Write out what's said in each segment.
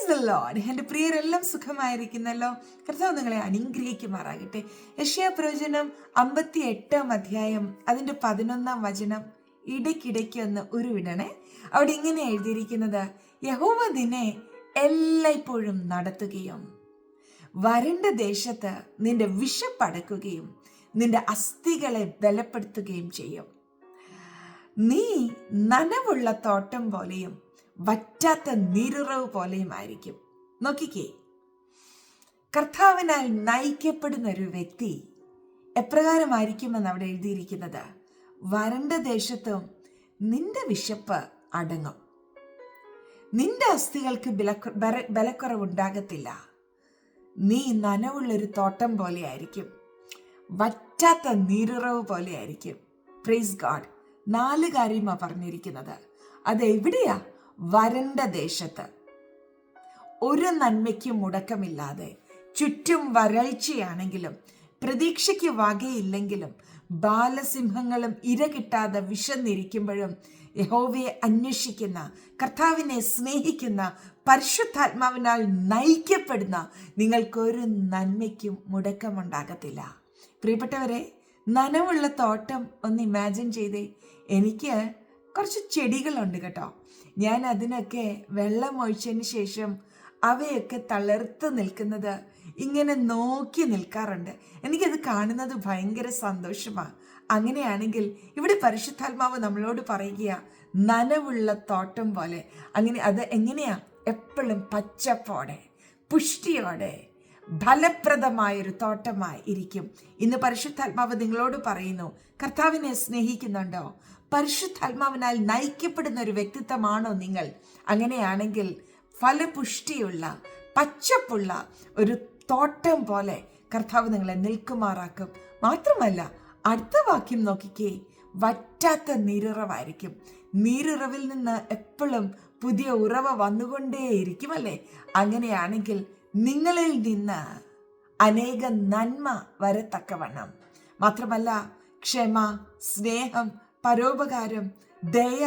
Praise the Lord. എൻ്റെ പ്രിയരെല്ലാം സുഖമായിരിക്കുന്നല്ലോ. കർത്താവ് നിങ്ങളെ അനുഗ്രഹിക്കുമാറാകട്ടെ. യെശയ്യാ പ്രവചനം 58 അധ്യായം അതിൻ്റെ 11 വചനം ഇടയ്ക്കിടയ്ക്ക് ഒന്ന് ഉരുവിടണേ. അവിടെ ഇങ്ങനെ എഴുതിയിരിക്കുന്നത്: യഹോവ നിന്നെ എല്ലായ്പ്പോഴും നടത്തുകയും വരണ്ട ദേശത്ത് നിന്റെ വിശപ്പടക്കുകയും നിന്റെ അസ്ഥികളെ ബലപ്പെടുത്തുകയും ചെയ്യും. നീ നനവുള്ള തോട്ടം പോലെയും വറ്റാത്ത നീരുറവ് പോലെയും ആയിരിക്കും. നോക്കിക്കേ, കർത്താവിനാൽ നയിക്കപ്പെടുന്ന ഒരു വ്യക്തി എപ്രകാരമായിരിക്കുമെന്ന് അവിടെ എഴുതിയിരിക്കുന്നത്: വരണ്ട ദേശത്തും നിന്റെ വിശപ്പ് അടങ്ങും, നിന്റെ അസ്ഥികൾക്ക് ബലക്കുറവുണ്ടാകത്തില്ല. നീ നനവുള്ളൊരു തോട്ടം പോലെ ആയിരിക്കും, വറ്റാത്ത നീരുറവ് പോലെ ആയിരിക്കും. Praise God. 4 കാര്യമാണ് പറഞ്ഞിരിക്കുന്നത്. അത് എവിടെയാ? വരണ്ട ദേശത്ത്. ഒരു നന്മയ്ക്കും മുടക്കമില്ലാതെ, ചുറ്റും വരൾച്ചയാണെങ്കിലും പ്രതീക്ഷയ്ക്ക് വകയില്ലെങ്കിലും ബാലസിംഹങ്ങളും ഇര കിട്ടാതെ വിശന്നിരിക്കുമ്പോഴും യഹോവയെ അന്വേഷിക്കുന്ന, കർത്താവിനെ സ്നേഹിക്കുന്ന, പരിശുദ്ധാത്മാവിനാൽ നയിക്കപ്പെടുന്ന നിങ്ങൾക്കൊരു നന്മയ്ക്കും മുടക്കമുണ്ടാകത്തില്ല. പ്രിയപ്പെട്ടവരെ, നനവുള്ള തോട്ടം ഒന്ന് ഇമാജിൻ ചെയ്തേ. എനിക്ക് കുറച്ച് ചെടികളുണ്ട് കേട്ടോ. ഞാൻ അതിനൊക്കെ വെള്ളം ഒഴിച്ചതിന് ശേഷം അവയൊക്കെ തളിർത്ത് നിൽക്കുന്നത് ഇങ്ങനെ നോക്കി നിൽക്കാറുണ്ട്. എനിക്കത് കാണുന്നത് ഭയങ്കര സന്തോഷമാണ്. അങ്ങനെയാണെങ്കിൽ ഇവിടെ പരിശുദ്ധാത്മാവ് നമ്മളോട് പറയുക, നനവുള്ള തോട്ടം പോലെ. അങ്ങനെ അത് എങ്ങനെയാ? എപ്പോഴും പച്ചപ്പോടെ, പുഷ്ടിയോടെ, ഫലപ്രദമായൊരു തോട്ടമായി ഇരിക്കും. ഇന്ന് പരിശുദ്ധാത്മാവ് നിങ്ങളോട് പറയുന്നു, കർത്താവിനെ സ്നേഹിക്കുന്നുണ്ടോ? പരിശുദ്ധാത്മാവിനാൽ നയിക്കപ്പെടുന്ന ഒരു വ്യക്തിത്വമാണോ നിങ്ങൾ? അങ്ങനെയാണെങ്കിൽ ഫലപുഷ്ടിയുള്ള, പച്ചപ്പുള്ള ഒരു തോട്ടം പോലെ കർത്താവ് നിങ്ങളെ നിൽക്കുമാറാക്കും. മാത്രമല്ല, അടുത്ത വാക്യം നോക്കിക്കേ, വറ്റാത്ത നീരുറവായിരിക്കും. നീരുറവിൽ നിന്ന് എപ്പോഴും പുതിയ ഉറവ വന്നുകൊണ്ടേയിരിക്കും അല്ലേ? അങ്ങനെയാണെങ്കിൽ നിങ്ങളിൽ നിന്ന് അനേക നന്മ വരത്തക്കവണ്ണം, മാത്രമല്ല ക്ഷമ, സ്നേഹം, പരോപകാരം, ദയ,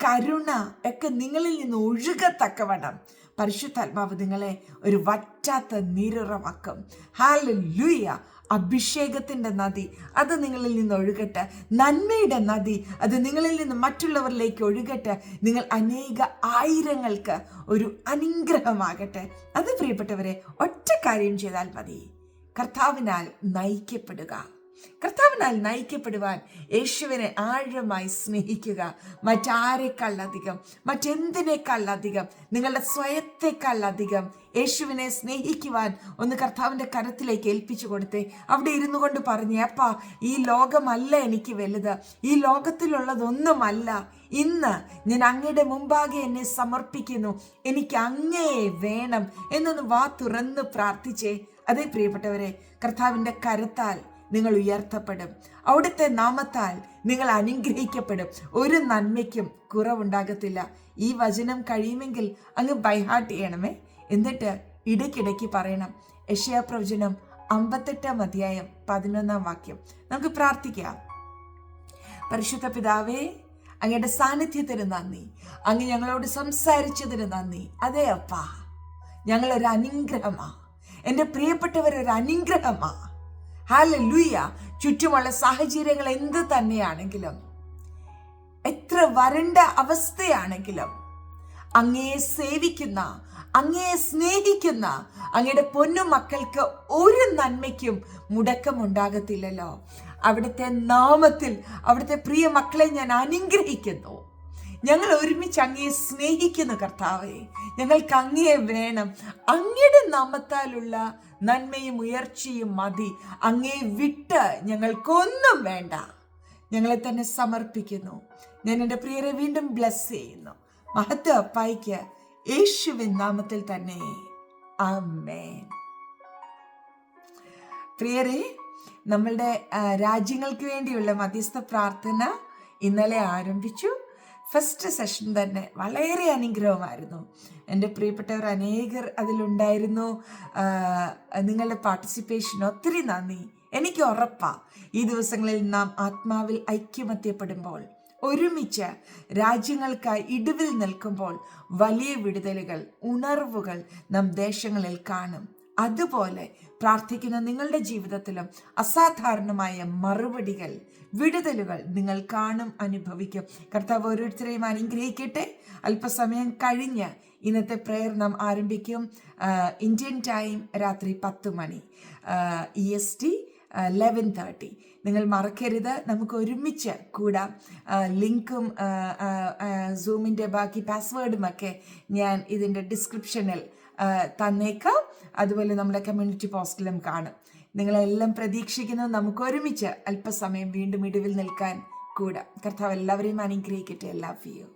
കരുണ ഒക്കെ നിങ്ങളിൽ നിന്ന് ഒഴുകത്തക്കവണ്ണം പരിശുദ്ധാത്മാവ് നിങ്ങളെ ഒരു വറ്റാത്ത നീരുറവാക്കും. ഹല്ലേലൂയ. അഭിഷേകത്തിൻ്റെ നദി അത് നിങ്ങളിൽ നിന്ന് ഒഴുകട്ടെ. നന്മയുടെ നദി അത് നിങ്ങളിൽ നിന്ന് മറ്റുള്ളവരിലേക്ക് ഒഴുകട്ടെ. നിങ്ങൾ അനേക ആയിരങ്ങൾക്ക് ഒരു അനുഗ്രഹമാകട്ടെ. അത് പ്രിയപ്പെട്ടവരെ, ഒറ്റ കാര്യം ചെയ്താൽ മതി: കർത്താവിനാൽ നയിക്കപ്പെടുക. കർത്താവിനാൽ നയിക്കപ്പെടുവാൻ യേശുവിനെ ആഴമായി സ്നേഹിക്കുക. മറ്റാരെക്കാളധികം, മറ്റെന്തിനേക്കാളധികം, നിങ്ങളുടെ സ്വയത്തെക്കാളധികം യേശുവിനെ സ്നേഹിക്കുവാൻ ഒന്ന് കർത്താവിൻ്റെ കരത്തിലേക്ക് ഏൽപ്പിച്ചു കൊടുത്തേ. അവിടെ ഇരുന്നു കൊണ്ട് പറഞ്ഞേ, അപ്പാ, ഈ ലോകമല്ല എനിക്ക് വലുത്, ഈ ലോകത്തിലുള്ളതൊന്നുമല്ല. ഇന്ന് ഞാൻ അങ്ങയുടെ മുമ്പാകെ എന്നെ സമർപ്പിക്കുന്നു, എനിക്ക് അങ്ങയെ വേണം എന്നൊന്ന് വാ തുറന്ന് പ്രാർത്ഥിച്ചേ. അതേ പ്രിയപ്പെട്ടവരെ, കർത്താവിൻ്റെ കരത്താൽ നിങ്ങൾ ഉയർത്തപ്പെടും. അവിടുത്തെ നാമത്താൽ നിങ്ങൾ അനുഗ്രഹിക്കപ്പെടും. ഒരു നന്മയ്ക്കും കുറവുണ്ടാകത്തില്ല. ഈ വചനം കഴിയുമെങ്കിൽ അങ്ങ് ബൈഹാർട്ട് ചെയ്യണമേ. എന്നിട്ട് ഇടയ്ക്കിടയ്ക്ക് പറയണം. യെശയ്യാ പ്രവചനം 58 അധ്യായം 11 വാക്യം നമുക്ക് പ്രാർത്ഥിക്കാം. പരിശുദ്ധ പിതാവേ, അങ്ങയുടെ സാന്നിധ്യത്തിന് നന്ദി. അങ്ങ് ഞങ്ങളോട് സംസാരിച്ചതിന് നന്ദി. അതേ അപ്പാ, ഞങ്ങളൊരു അനുഗ്രഹമാ. എൻ്റെ പ്രിയപ്പെട്ടവരൊരു അനുഗ്രഹമാ. ഹല്ലേലൂയ. ചുറ്റുമുള്ള സാഹചര്യങ്ങൾ എന്ത് തന്നെയാണെങ്കിലും, എത്ര വരണ്ട അവസ്ഥയാണെങ്കിലും, അങ്ങയെ സേവിക്കുന്ന, അങ്ങയെ സ്നേഹിക്കുന്ന അങ്ങയുടെ പൊന്നു മക്കൾക്ക് ഒരു നന്മയ്ക്കും മുടക്കമുണ്ടാകത്തില്ലല്ലോ. അവിടുത്തെ നാമത്തിൽ അവിടുത്തെ പ്രിയ മക്കളെ ഞാൻ അനുഗ്രഹിക്കുന്നു. ഞങ്ങൾ ഒരുമിച്ച് അങ്ങയെ സ്നേഹിക്കുന്നു കർത്താവേ. ഞങ്ങൾക്ക് അങ്ങയെ വേണം. അങ്ങയുടെ നാമത്താലുള്ള നന്മയും ഉയർച്ചയും മതി. അങ്ങയെ വിട്ട് ഞങ്ങൾക്കൊന്നും വേണ്ട. ഞങ്ങളെ തന്നെ സമർപ്പിക്കുന്നു. ഞാൻ എൻ്റെ പ്രിയരെ വീണ്ടും ബ്ലെസ് ചെയ്യുന്നു. മഹത്വ അപ്പായിക്ക് യേശുവിൻ നാമത്തിൽ തന്നെ ആമേൻ. പ്രിയരെ, നമ്മളുടെ രാജ്യങ്ങൾക്ക് വേണ്ടിയുള്ള മധ്യസ്ഥ പ്രാർത്ഥന ഇന്നലെ ആരംഭിച്ചു. ഫസ്റ്റ് സെഷൻ തന്നെ വളരെ അനുഗ്രഹമായിരുന്നു. എൻ്റെ പ്രിയപ്പെട്ടവർ അനേകർ അതിലുണ്ടായിരുന്നു. നിങ്ങളുടെ പാർട്ടിസിപ്പേഷൻ ഒത്തിരി നന്ദി. എനിക്ക് ഉറപ്പാണ്, ഈ ദിവസങ്ങളിൽ നാം ആത്മാവിൽ ഐക്യമത്യപ്പെടുമ്പോൾ ഒരുമിച്ച് രാജ്യങ്ങൾക്കായി ഇടിവിൽ നിൽക്കുമ്പോൾ വലിയ വിടുതലുകൾ, ഉണർവുകൾ നാം ദേശങ്ങളിൽ കാണും. അതുപോലെ പ്രാർത്ഥിക്കുന്ന നിങ്ങളുടെ ജീവിതത്തിലും അസാധാരണമായ മറുപടികൾ, വിടുതലുകൾ നിങ്ങൾ കാണും, അനുഭവിക്കും. കർത്താവ് ഓരോരുത്തരെയും അനുഗ്രഹിക്കട്ടെ. അല്പസമയം കഴിഞ്ഞ് ഇന്നത്തെ പ്രേയർ നാം ആരംഭിക്കും. ഇന്ത്യൻ ടൈം രാത്രി 10 മണി, EST 11:30. നിങ്ങൾ മറക്കരുത്, നമുക്ക് ഒരുമിച്ച് കൂടാം. ലിങ്കും സൂമിൻ്റെ ബാക്കി പാസ്വേഡുമൊക്കെ ഞാൻ ഇതിൻ്റെ ഡിസ്ക്രിപ്ഷനിൽ തന്നേക്കാം. അതുപോലെ നമ്മുടെ കമ്മ്യൂണിറ്റി പോസ്റ്റിലും കാണും. നിങ്ങളെല്ലാം പ്രതീക്ഷിക്കുന്നു. നമുക്ക് ഒരുമിച്ച് അല്പസമയം വീണ്ടും ഇടിവിൽ നിൽക്കാൻ കൂടാം. കർത്താവ് എല്ലാവരെയും അനുഗ്രഹിക്കട്ടെ. Love you.